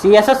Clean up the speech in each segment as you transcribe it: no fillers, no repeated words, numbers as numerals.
CSS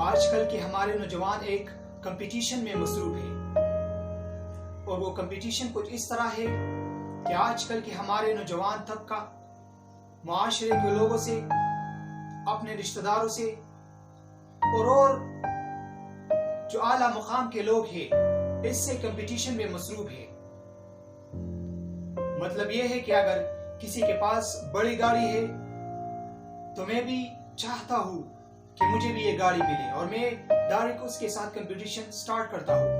آج کل کے ہمارے نوجوان ایک کمپٹیشن میں مصروف ہیں، اور وہ کمپٹیشن کچھ اس طرح ہے کہ آج کل کے ہمارے نوجوان طبقہ معاشرے کے لوگوں سے، اپنے رشتہ داروں سے اور جو اعلیٰ مقام کے لوگ ہیں اس سے کمپٹیشن میں مصروف ہے۔ مطلب یہ ہے کہ اگر کسی کے پاس بڑی گاڑی ہے تو میں بھی چاہتا ہوں کہ مجھے بھی یہ گاڑی ملے، اور میں ڈائریکٹ اس کے ساتھ کمپٹیشن سٹارٹ کرتا ہوں۔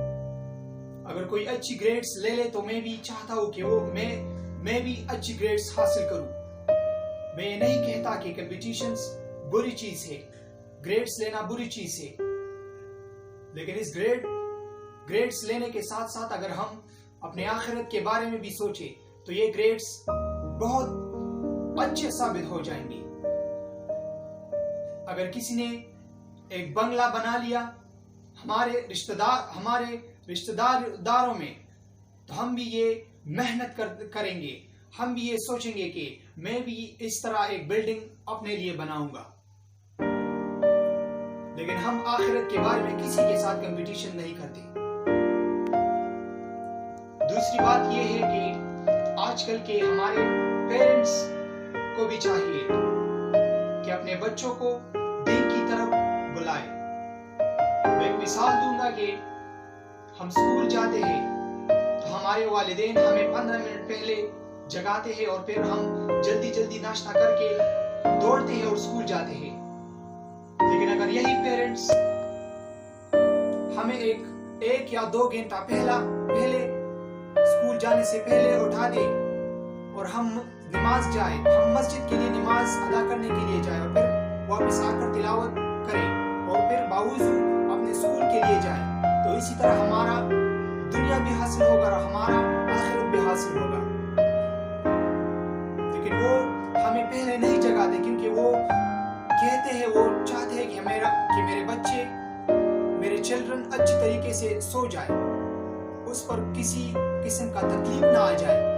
اگر کوئی اچھی گریڈز لے لے تو میں بھی چاہتا ہوں کہ میں بھی اچھی گریڈز حاصل کروں۔ میں یہ نہیں کہتا کہ کمپٹیشنز بری چیز ہے، گریڈز لینا بری چیز ہے، لیکن اس گریڈز لینے کے ساتھ ساتھ اگر ہم اپنے آخرت کے بارے میں بھی سوچیں تو یہ گریڈز بہت اچھے ثابت ہو جائیں گے۔ اگر کسی نے ایک بنگلہ بنا لیا ہمارے رشتہ داروں میں تو ہم بھی یہ محنت کریں گے، ہم بھی یہ سوچیں گے کہ میں بھی اس طرح ایک بلڈنگ اپنے لیے بناؤں گا، لیکن ہم آخرت کے بارے میں کسی کے ساتھ کمپٹیشن نہیں کرتے۔ دوسری بات یہ ہے کہ آج کل کے ہمارے پیرنٹس کو بھی چاہیے کہ اپنے بچوں کو دین کی طرف بلائیں۔ میں ایک مثال دوں گا کہ ہم اسکول جاتے ہیں تو ہمارے والدین ہمیں 15 منٹ پہلے جگاتے ہیں اور پھر ہم جلدی ناشتہ کر کے دوڑتے ہیں اور اسکول جاتے ہیں، لیکن اگر یہی پیرنٹس ہمیں ایک یا 2 گھنٹہ پہلے اسکول جانے سے پہلے اٹھا دے اور ہم نماز جائیں، ہم مسجد کے لیے نماز ادا کرنے کے لیے جائیں اور پھر واپس آ کر تلاوت کریں اور پھر باوضو اپنے اسکول کے لیے جائیں، تو اسی طرح ہمارا دنیا بھی حاصل ہوگا اور ہمارا آخرت بھی حاصل ہوگا۔ لیکن وہ ہمیں پہلے نہیں جگاتے کیونکہ وہ کہتے ہیں، وہ چاہتے ہیں کہ میرے بچے، میرے چلڈرن اچھی طریقے سے سو جائے، اس پر کسی قسم کا تکلیف نہ آ جائے۔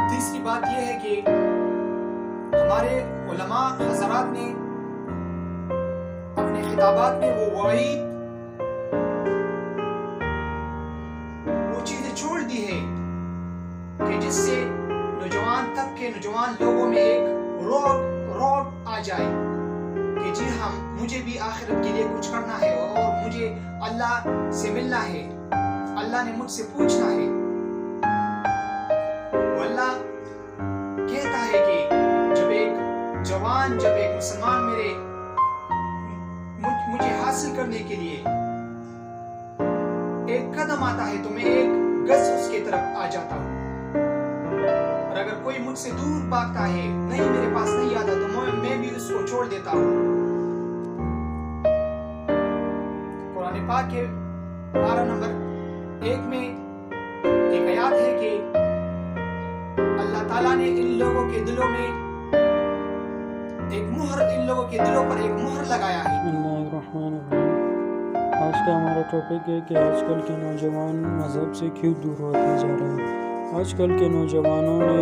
تیسری بات یہ ہے کہ ہمارے علماء حضرات نے اپنے خطابات میں وہ چیزیں چھوڑ دی ہے کہ جس سے نوجوان لوگوں میں ایک روب آ جائے کہ جی مجھے بھی آخرت کے لیے کچھ کرنا ہے اور مجھے اللہ سے ملنا ہے، اللہ نے مجھ سے پوچھنا ہے۔ اللہ کہتا ہے کہ جب ایک مسلمان مجھے حاصل کرنے کے لیے ایک قدم آتا ہے تو میں ایک گز اس کے طرف آ جاتا ہوں، اور اگر کوئی مجھ سے دور بھاگتا ہے، نہیں میرے پاس نہیں آتا، تو میں بھی اس کو چھوڑ دیتا ہوں۔ قرآن پاک کے پارہ نمبر 1 میں ایک آیات ہے کہ اللہ تعالیٰ نے ان لوگوں کے دلوں پر ایک مہر لگایا ہے۔ بسم اللہ الرحمن الرحیم۔ آج کا ہمارا ٹاپک ہے کہ آج کل کے نوجوان مذہب سے کیوں دور ہوتے جا رہے ہیں۔ آج کل کے نوجوانوں نے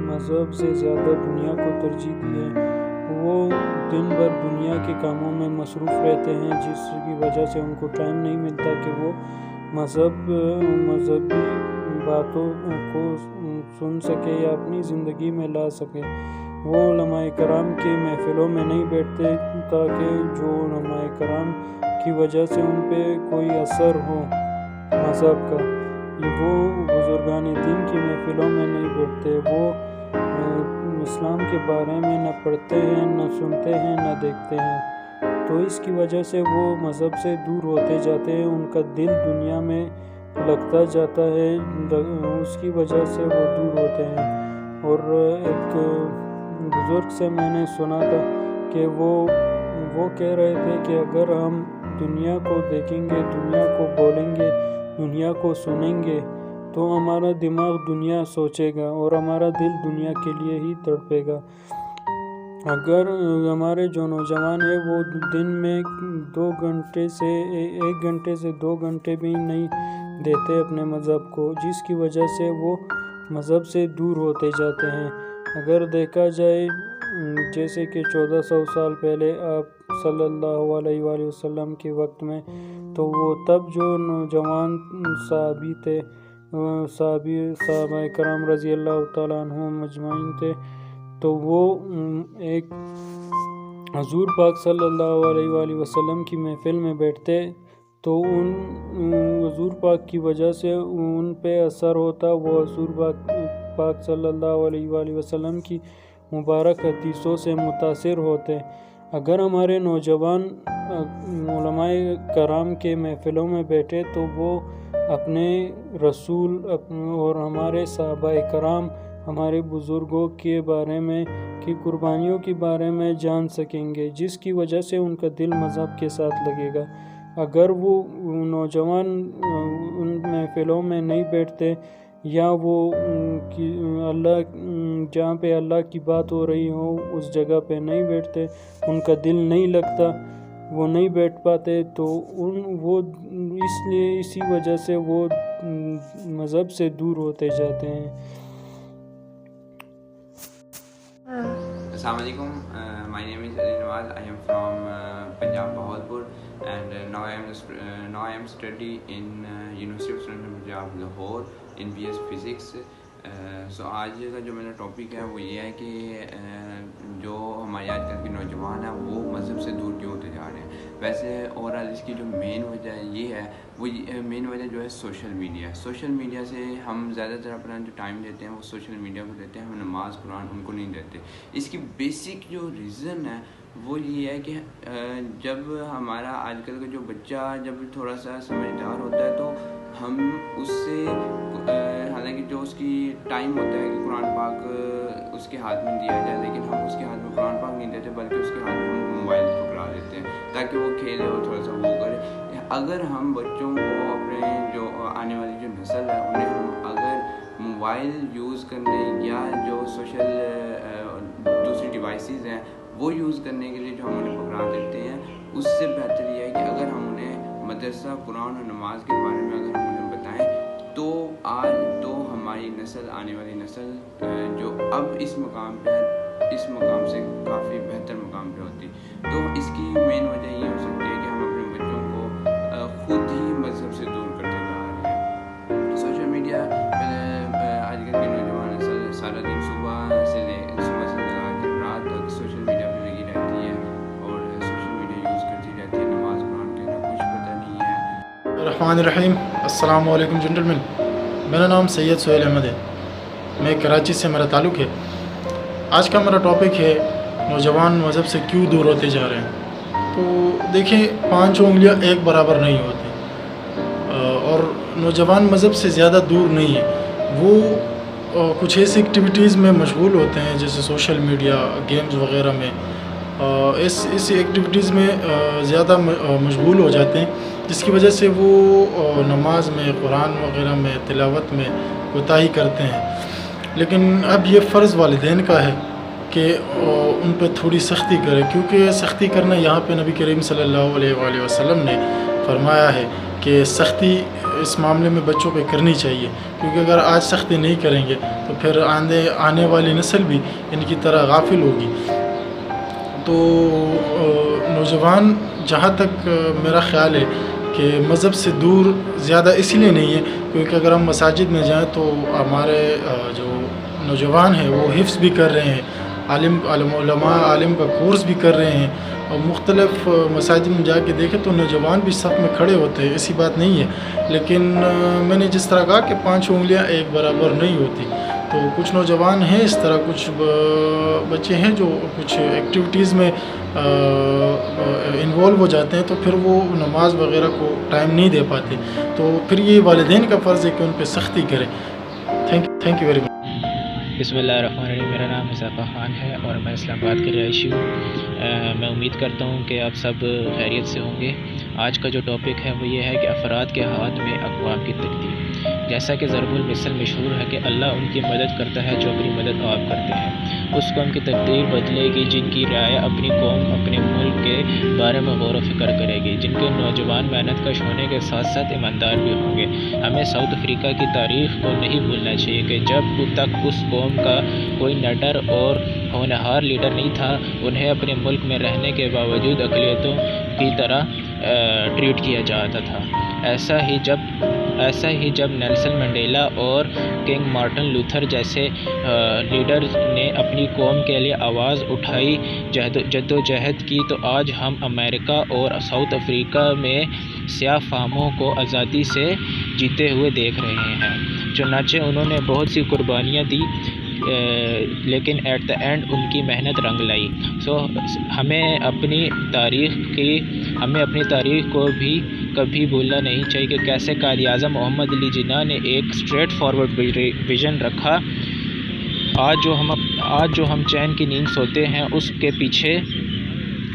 مذہب سے زیادہ دنیا کو ترجیح دی ہے۔ وہ دن بھر دنیا کے کاموں میں مصروف رہتے ہیں، جس کی وجہ سے ان کو ٹائم نہیں ملتا کہ وہ مذہبی باتوں کو سن سکے یا اپنی زندگی میں لا سکے۔ وہ علماء کرام کی محفلوں میں نہیں بیٹھتے تاکہ جو علماء کرام کی وجہ سے ان پہ کوئی اثر ہو مذہب کا۔ وہ بزرگان دین کی محفلوں میں نہیں بیٹھتے، وہ اسلام کے بارے میں نہ پڑھتے ہیں، نہ سنتے ہیں، نہ دیکھتے ہیں، تو اس کی وجہ سے وہ مذہب سے دور ہوتے جاتے ہیں، ان کا دل دنیا میں لگتا جاتا ہے، اس کی وجہ سے وہ دور ہوتے ہیں۔ اور ایک بزرگ سے میں نے سنا تھا کہ وہ کہہ رہے تھے کہ اگر ہم دنیا کو دیکھیں گے، دنیا کو بولیں گے، دنیا کو سنیں گے تو ہمارا دماغ دنیا سوچے گا اور ہمارا دل دنیا کے لیے ہی تڑپے گا۔ اگر ہمارے جو نوجوان ہیں وہ دن میں 1 گھنٹے سے 2 گھنٹے بھی نہیں دیتے اپنے مذہب کو، جس کی وجہ سے وہ مذہب سے دور ہوتے جاتے ہیں۔ اگر دیکھا جائے جیسے کہ 1400 سال پہلے آپ صلی اللہ علیہ وآلہ وسلم کے وقت میں، تو وہ تب جو نوجوان صحابی تھے، صحابہ کرام رضی اللہ تعالیٰ عنہم مجمعین تھے، تو وہ ایک حضور پاک صلی اللہ علیہ وآلہ وسلم کی محفل میں بیٹھتے تو ان حضور پاک کی وجہ سے ان پہ اثر ہوتا، وہ حضور پاک صلی اللہ علیہ وآلہ وسلم کی مبارک حدیثوں سے متاثر ہوتے۔ اگر ہمارے نوجوان علماء کرام کے محفلوں میں بیٹھے تو وہ اپنے رسول اور ہمارے صحابہ کرام، ہمارے بزرگوں کے بارے میں کی قربانیوں کے بارے میں جان سکیں گے، جس کی وجہ سے ان کا دل مذہب کے ساتھ لگے گا۔ اگر وہ نوجوان ان محفلوں میں نہیں بیٹھتے یا وہ اللہ جہاں پہ اللہ کی بات ہو رہی ہو اس جگہ پہ نہیں بیٹھتے، ان کا دل نہیں لگتا، وہ نہیں بیٹھ پاتے، تو وہ اسی وجہ سے وہ مذہب سے دور ہوتے جاتے ہیں۔ Assalamu alaikum. My name is Ali Nawaz. I am from Punjab, Bahawalpur, and now I am study in University of Central Punjab, Lahore, in BS Physics. سو آج کا جو میرا ٹاپک ہے وہ یہ ہے کہ جو ہمارے آج کل کے نوجوان ہیں وہ مذہب سے دور کیوں ہوتے جا رہے ہیں۔ ویسے اوورآل اس کی جو مین وجہ یہ ہے وہ مین وجہ جو ہے سوشل میڈیا۔ سوشل میڈیا سے ہم زیادہ تر اپنا جو ٹائم دیتے ہیں وہ سوشل میڈیا کو دیتے ہیں، ہم نماز قرآن ان کو نہیں دیتے۔ اس کی بیسک جو ریزن ہے وہ یہ ہے کہ جب ہمارا آج کل کا جو بچہ جب تھوڑا سا سمجھدار ہوتا ہے تو ہم اس سے حالانکہ جو اس کی ٹائم ہوتا ہے کہ قرآن پاک اس کے ہاتھ میں دیا جائے، لیکن ہم اس کے ہاتھ میں قرآن پاک نہیں دیتے بلکہ اس کے ہاتھ میں ہم موبائل پکڑا دیتے ہیں تاکہ وہ کھیلے اور تھوڑا سا وہ کرے۔ اگر ہم بچوں کو اپنے جو آنے والی جو نسل ہے انہیں ہم اگر موبائل یوز کرنے یا جو سوشل دوسری ڈیوائسز ہیں وہ یوز کرنے کے لیے جو ہم انہیں پکڑا دیتے ہیں، اس سے بہتر یہ ہے کہ اگر ہم انہیں مدرسہ قرآن اور نماز کے بارے میں اگر ہم انہیں بتائیں تو آج تو ہماری نسل، آنے والی نسل جو اب اس مقام پہ ہے، اس مقام سے کافی بہتر مقام پہ ہوتی۔ تو اس کی مین وجہ یہ ہو سکتی ہے کہ ہم اپنے بچوں کو خود ہی مذہب سے دور کرتے جا رہے ہیں۔ سوشل میڈیا آج کل کے نوجوان نسل سارا دن صبح سے لگا کے رات تک سوشل میڈیا پہ لگی رہتی ہے اور سوشل میڈیا یوز کرتی رہتی ہے، نماز قرآن کے کچھ پتہ نہیں ہے۔ الرحمن الرحیم۔ السلام علیکم جنٹلمین، میرا نام سید سہیل احمد ہے، میں کراچی سے میرا تعلق ہے۔ آج کا میرا ٹاپک ہے نوجوان مذہب سے کیوں دور ہوتے جا رہے ہیں۔ تو دیکھیں 5 انگلیاں ایک برابر نہیں ہوتی اور نوجوان مذہب سے زیادہ دور نہیں ہے، وہ کچھ ایسی ایکٹیویٹیز میں مشغول ہوتے ہیں جیسے سوشل میڈیا، گیمز وغیرہ میں، ایسی ایکٹیویٹیز میں زیادہ مشغول ہو جاتے ہیں جس کی وجہ سے وہ نماز میں، قرآن وغیرہ میں، تلاوت میں کوتاہی کرتے ہیں۔ لیکن اب یہ فرض والدین کا ہے کہ ان پہ تھوڑی سختی کرے، کیونکہ سختی کرنا یہاں پہ نبی کریم صلی اللہ علیہ وآلہ وسلم نے فرمایا ہے کہ سختی اس معاملے میں بچوں پہ کرنی چاہیے، کیونکہ اگر آج سختی نہیں کریں گے تو پھر آنے والی نسل بھی ان کی طرح غافل ہوگی۔ تو نوجوان جہاں تک میرا خیال ہے کہ مذہب سے دور زیادہ اس لیے نہیں ہے کیونکہ اگر ہم مساجد میں جائیں تو ہمارے جو نوجوان ہیں وہ حفظ بھی کر رہے ہیں، عالم کا کورس بھی کر رہے ہیں، اور مختلف مساجد میں جا کے دیکھیں تو نوجوان بھی صف میں کھڑے ہوتے ہیں، ایسی بات نہیں ہے۔ لیکن میں نے جس طرح کہا کہ 5 انگلیاں ایک برابر نہیں ہوتی، تو کچھ نوجوان ہیں اس طرح، کچھ بچے ہیں جو کچھ ایکٹیویٹیز میں انوالو ہو جاتے ہیں تو پھر وہ نماز وغیرہ کو ٹائم نہیں دے پاتے، تو پھر یہ والدین کا فرض ہے کہ ان پہ سختی کریں۔ Thank you very much. بسم اللہ الرحمن الرحیم۔ میرا نام اضافہ خان ہے اور میں اسلام آباد کا رہائشی ہوں۔ میں امید کرتا ہوں کہ آپ سب خیریت سے ہوں گے۔ آج کا جو ٹاپک ہے وہ یہ ہے کہ افراد کے ہاتھ میں اقوام کی تقدیر۔ جیسا کہ ضرب المثل مشہور ہے کہ اللہ ان کی مدد کرتا ہے جو اپنی مدد آپ کرتے ہیں۔ اس قوم کی تقدیر بدلے گی جن کی رعایا اپنی قوم اپنے ملک کے بارے میں غور و فکر کرے گی، جن کے نوجوان محنت کش ہونے کے ساتھ ساتھ ایماندار بھی ہوں گے۔ ہمیں ساؤتھ افریقہ کی تاریخ کو نہیں بھولنا چاہیے کہ جب تک اس قوم کا کوئی نڈر اور ہونہار لیڈر نہیں تھا، انہیں اپنے ملک میں رہنے کے باوجود اقلیتوں کی طرح ٹریٹ کیا جاتا تھا۔ ایسا ہی جب نیلسن منڈیلا اور کنگ مارٹن لوتھر جیسے لیڈر نے اپنی قوم کے لیے آواز اٹھائی، جدوجہد کی، تو آج ہم امریکہ اور ساؤتھ افریقہ میں سیاہ فاموں کو آزادی سے جیتے ہوئے دیکھ رہے ہیں۔ چنانچہ انہوں نے بہت سی قربانیاں دی، لیکن ایٹ دا اینڈ ان کی محنت رنگ لائی۔ ہمیں اپنی تاریخ کو بھی کبھی بھولنا نہیں چاہیے کہ کیسے قائد اعظم محمد علی جناح نے ایک اسٹریٹ فارورڈ ویژن رکھا۔ آج جو ہم چین کی نیند سوتے ہیں، اس کے پیچھے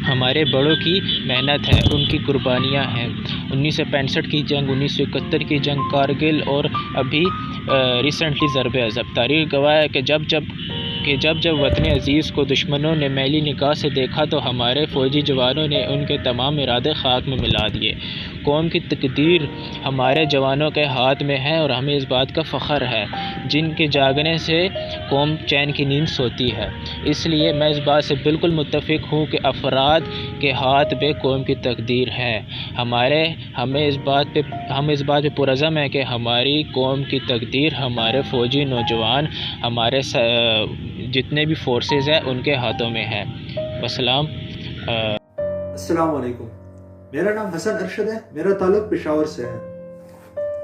ہمارے بڑوں کی محنت ہے، ان کی قربانیاں ہیں۔ 1965 کی جنگ، 1971 کی جنگ، کارگل اور ابھی ریسنٹلی ضرب عضب۔ تاریخ گواہ ہے کہ جب وطن عزیز کو دشمنوں نے میلی نگاہ سے دیکھا تو ہمارے فوجی جوانوں نے ان کے تمام ارادے خاک میں ملا دیے۔ قوم کی تقدیر ہمارے جوانوں کے ہاتھ میں ہے اور ہمیں اس بات کا فخر ہے، جن کے جاگنے سے قوم چین کی نیند سوتی ہے۔ اس لیے میں اس بات سے بالکل متفق ہوں کہ افراد کے ہاتھ میں قوم کی تقدیر ہے۔ ہم اس بات پہ پرعزم ہیں کہ ہماری قوم کی تقدیر ہمارے فوجی نوجوان، ہمارے جتنے بھی فورسز ہیں ان کے ہاتھوں میں ہے۔ السلام علیکم، میرا نام حسن ارشد ہے، میرا تعلق پشاور سے ہے۔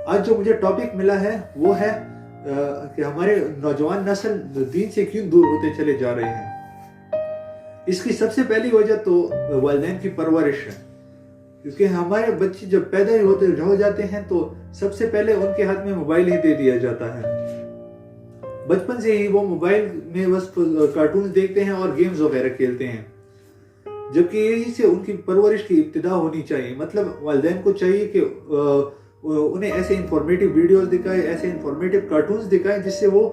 آج جو مجھے ٹاپک ملا ہے وہ ہے کہ ہمارے نوجوان نسل دین سے کیوں دور ہوتے چلے جا رہے ہیں۔ اس کی سب سے پہلی وجہ تو والدین کی پرورش ہے، کیونکہ ہمارے بچے جب پیدا ہی ہو جاتے ہیں تو سب سے پہلے ان کے ہاتھ میں موبائل ہی دے دیا جاتا ہے۔ بچپن سے ہی وہ موبائل میں بس کارٹونز دیکھتے ہیں اور گیمز وغیرہ کھیلتے ہیں، جبکہ یہی سے ان کی پرورش کی ابتدا ہونی چاہیے۔ مطلب والدین کو چاہیے کہ انہیں ایسے انفارمیٹیو ویڈیوز دکھائے، ایسے انفارمیٹیو کارٹونز دکھائیں جس سے وہ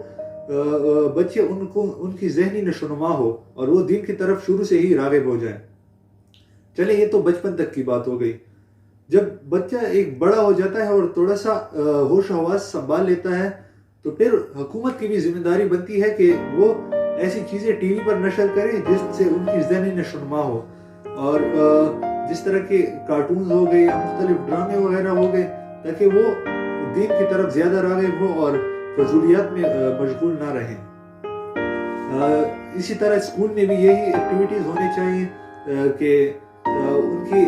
بچے ان کی ذہنی نشوونما ہو اور وہ دین کی طرف شروع سے ہی راغب ہو جائیں۔ چلیں، یہ تو بچپن تک کی بات ہو گئی۔ جب بچہ ایک بڑا ہو جاتا ہے اور تھوڑا سا ہوش و حواس سنبھال لیتا ہے تو پھر حکومت کی بھی ذمہ داری بنتی ہے کہ وہ ایسی چیزیں ٹی وی پر نشر کرے جس سے ان کی ذہنی نشوونما ہو، اور جس طرح کے کارٹونز ہو گئے یا مختلف ڈرامے وغیرہ ہو گئے، تاکہ وہ دین کی طرف زیادہ راغب ہو اور فضولیات میں مشغول نہ رہیں۔ اسی طرح اسکول میں بھی یہی ایکٹیویٹیز ہونی چاہیے کہ ان کی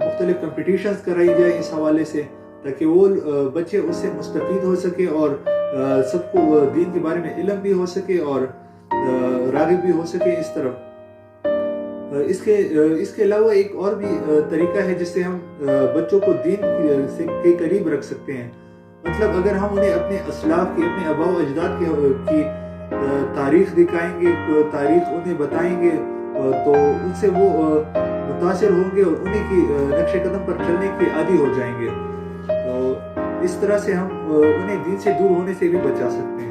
مختلف کمپٹیشنز کرائی جائے اس حوالے سے، تاکہ وہ بچے اس سے مستفید ہو سکے اور سب کو دین کے بارے میں علم بھی ہو سکے اور راغب بھی ہو سکے اس طرف۔ اس کے علاوہ ایک اور بھی طریقہ ہے جس سے ہم بچوں کو دین سے کے قریب رکھ سکتے ہیں۔ مطلب اگر ہم انہیں اپنے اسلاف کی، اپنے آباء و اجداد کی تاریخ دکھائیں گے، تاریخ انہیں بتائیں گے، تو ان سے وہ متاثر ہوں گے اور انہیں کی نقش قدم پر چلنے کے عادی ہو جائیں گے۔ تو اس طرح سے ہم انہیں دین سے دور ہونے سے بھی بچا سکتے ہیں۔